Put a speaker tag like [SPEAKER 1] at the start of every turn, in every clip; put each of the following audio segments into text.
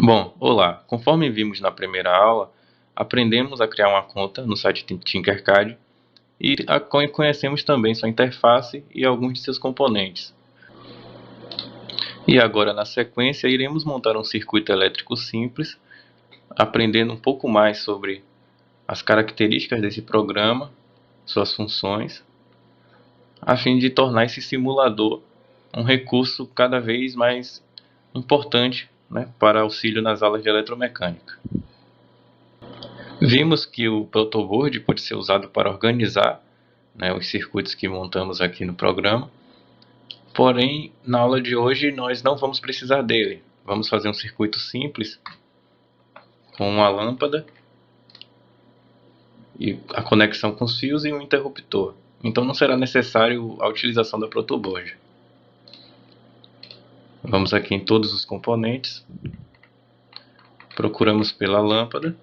[SPEAKER 1] Bom, olá! Conforme vimos na primeira aula, aprendemos a criar uma conta no site Tinkercad e conhecemos também sua interface e alguns de seus componentes. E agora, na sequência, iremos montar um circuito elétrico simples, aprendendo um pouco mais sobre as características desse programa, suas funções, a fim de tornar esse simulador um recurso cada vez mais importante, para auxílio nas aulas de eletromecânica. Vimos que o protoboard pode ser usado para organizar, os circuitos que montamos aqui no programa. Porém, na aula de hoje nós não vamos precisar dele. Vamos fazer um circuito simples com uma lâmpada e a conexão com os fios e um interruptor. Então não será necessário a utilização da protoboard. Vamos aqui em todos os componentes, procuramos pela lâmpada.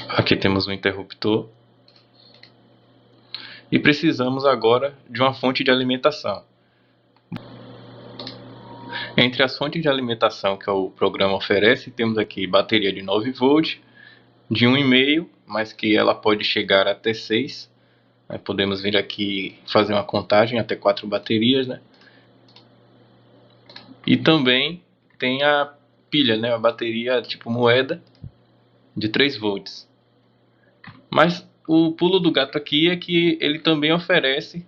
[SPEAKER 1] Aqui temos um interruptor. E precisamos agora de uma fonte de alimentação. Entre as fontes de alimentação que o programa oferece, temos aqui bateria de 9 volts, de 1,5, mas que ela pode chegar até 6. Podemos vir aqui fazer uma contagem até 4 baterias. E também tem a pilha, a bateria tipo moeda, de 3 volts. Mas o pulo do gato aqui é que ele também oferece,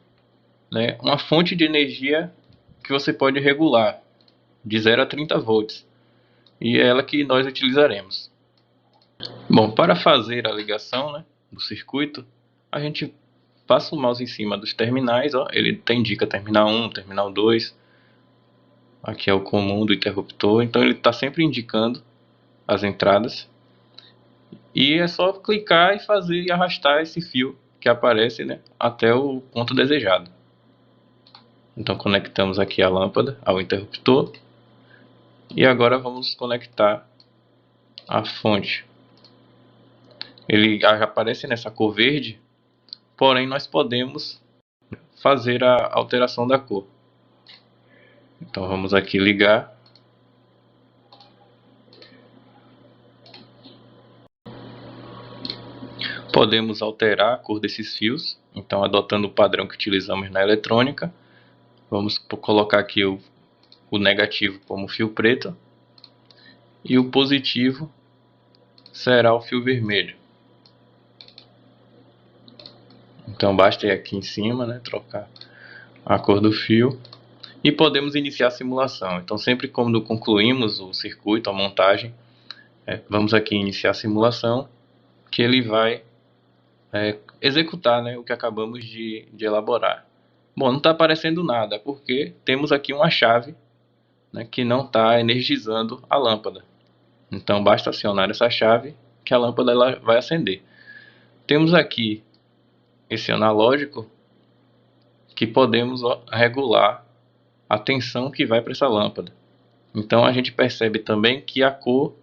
[SPEAKER 1] uma fonte de energia que você pode regular, de 0 a 30 volts. E é ela que nós utilizaremos. Bom, para fazer a ligação, do circuito, a gente passa o mouse em cima dos terminais. Ele indica terminal 1, terminal 2. Aqui é o comum do interruptor, então ele está sempre indicando as entradas. E é só clicar e fazer e arrastar esse fio que aparece, até o ponto desejado. Então conectamos aqui a lâmpada ao interruptor. E agora vamos conectar a fonte. Ele aparece nessa cor verde, porém nós podemos fazer a alteração da cor. Então vamos aqui ligar. Podemos alterar a cor desses fios, então adotando o padrão que utilizamos na eletrônica. Vamos colocar aqui o negativo como fio preto e o positivo será o fio vermelho. Então basta ir aqui em cima, trocar a cor do fio e podemos iniciar a simulação. Então sempre quando concluímos o circuito, a montagem, vamos aqui em iniciar a simulação, que ele vai executar o que acabamos de elaborar. Bom, não está aparecendo nada, porque temos aqui uma chave que não está energizando a lâmpada. Então basta acionar essa chave que a lâmpada ela vai acender. Temos aqui esse analógico que podemos regular a tensão que vai para essa lâmpada. Então a gente percebe também que a cor,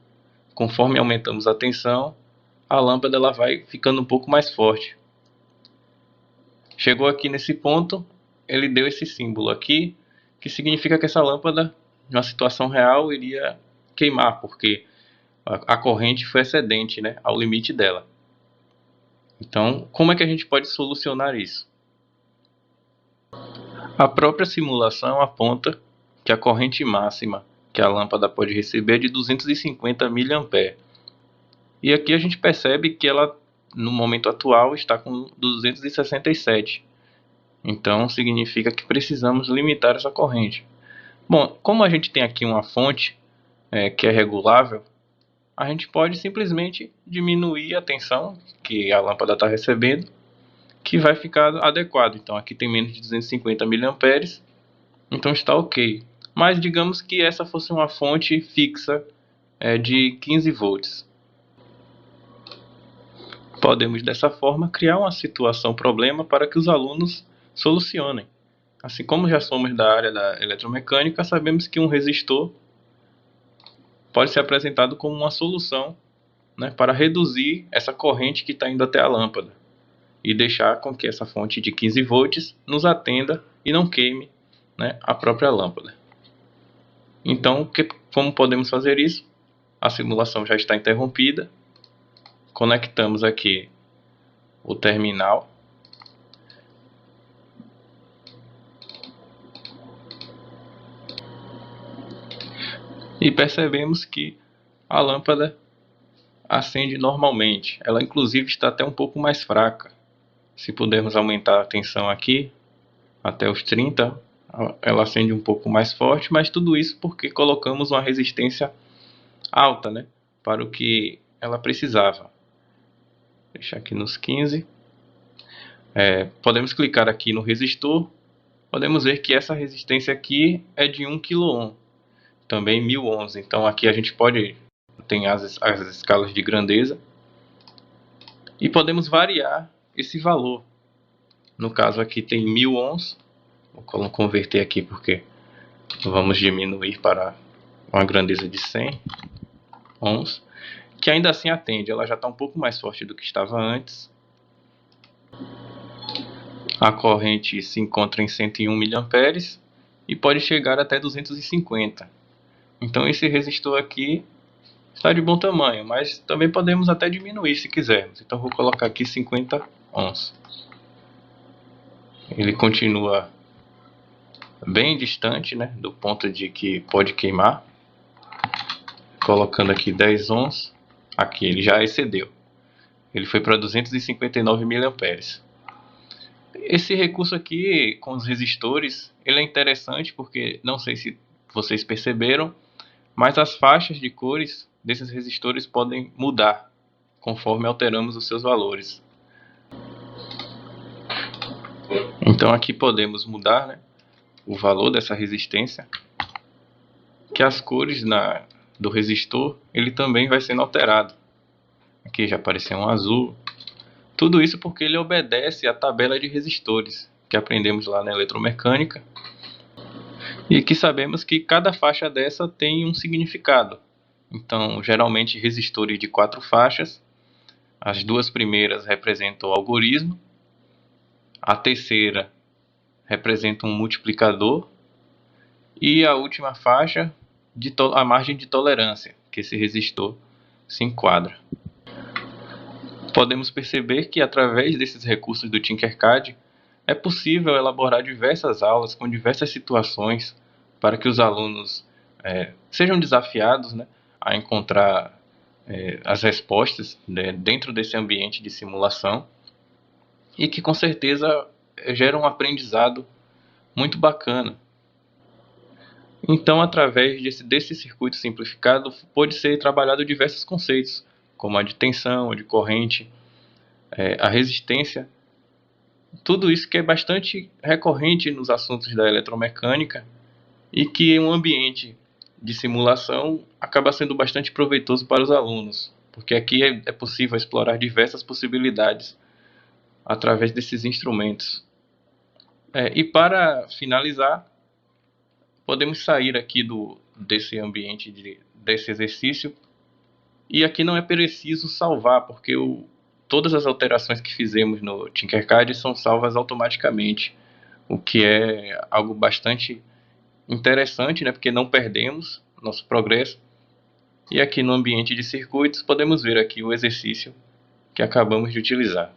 [SPEAKER 1] conforme aumentamos a tensão, a lâmpada ela vai ficando um pouco mais forte. Chegou aqui nesse ponto, ele deu esse símbolo aqui, que significa que essa lâmpada, numa situação real, iria queimar, porque a corrente foi excedente, ao limite dela. Então, como é que a gente pode solucionar isso? A própria simulação aponta que a corrente máxima que a lâmpada pode receber é de 250 mA. E aqui a gente percebe que ela, no momento atual, está com 267. Então, significa que precisamos limitar essa corrente. Bom, como a gente tem aqui uma fonte que é regulável, a gente pode simplesmente diminuir a tensão que a lâmpada está recebendo, que vai ficar adequado. Então aqui tem menos de 250 mA, então está ok. Mas digamos que essa fosse uma fonte fixa de 15 volts. Podemos dessa forma criar uma situação problema para que os alunos solucionem. Assim como já somos da área da eletromecânica, sabemos que um resistor pode ser apresentado como uma solução para reduzir essa corrente que está indo até a lâmpada. e deixar com que essa fonte de 15 volts nos atenda e não queime, né, a própria lâmpada. Então, como podemos fazer isso? A simulação já está interrompida. Conectamos aqui o terminal. E percebemos que a lâmpada acende normalmente. Ela inclusive está até um pouco mais fraca. Se pudermos aumentar a tensão aqui até os 30, ela acende um pouco mais forte, mas tudo isso porque colocamos uma resistência alta, né, para o que ela precisava. Deixar aqui nos 15. Podemos clicar aqui no resistor. Podemos ver que essa resistência aqui é de 1 kΩ, também 1000 ohms. Então aqui a gente tem as escalas de grandeza e podemos variar esse valor. No caso aqui tem 1000 ohms. Vou converter aqui porque vamos diminuir para uma grandeza de 100 ohms, que ainda assim atende. Ela já está um pouco mais forte do que estava antes. A corrente se encontra em 101 mA e pode chegar até 250. Então esse resistor aqui está de bom tamanho, mas também podemos até diminuir se quisermos. Então vou colocar aqui 50 ohms. Ele continua bem distante, né, do ponto de que pode queimar. Colocando aqui 10 ohms, aqui ele já excedeu. Ele foi para 259 mA. Esse recurso aqui com os resistores, ele é interessante porque, não sei se vocês perceberam, mas as faixas de cores desses resistores podem mudar conforme alteramos os seus valores. Então aqui podemos mudar, né, o valor dessa resistência, que as cores do resistor ele também vai sendo alterado. Aqui já apareceu um azul. Tudo isso porque ele obedece à tabela de resistores que aprendemos lá na eletromecânica e que sabemos que cada faixa dessa tem um significado. Então, geralmente resistores de 4 faixas, as duas primeiras representam o algorismo, a terceira representa um multiplicador e a última faixa a margem de tolerância que esse resistor se enquadra. Podemos perceber que através desses recursos do Tinkercad é possível elaborar diversas aulas com diversas situações para que os alunos sejam desafiados, né, a encontrar as respostas, né, dentro desse ambiente de simulação e que com certeza gera um aprendizado muito bacana. Então, através desse circuito simplificado, pode ser trabalhado diversos conceitos, como a de tensão, a de corrente, a resistência, tudo isso que é bastante recorrente nos assuntos da eletromecânica e que um ambiente de simulação acaba sendo bastante proveitoso para os alunos, porque aqui é possível explorar diversas possibilidades através desses instrumentos. E para finalizar, podemos sair aqui desse ambiente, desse exercício, e aqui não é preciso salvar, porque todas as alterações que fizemos no Tinkercad são salvas automaticamente, o que é algo bastante interessante, né, porque não perdemos nosso progresso. E aqui no ambiente de circuitos podemos ver aqui o exercício que acabamos de utilizar.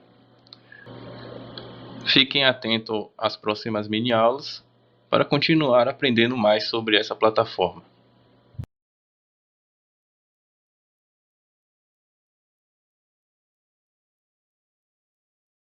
[SPEAKER 1] Fiquem atentos às próximas mini aulas para continuar aprendendo mais sobre essa plataforma.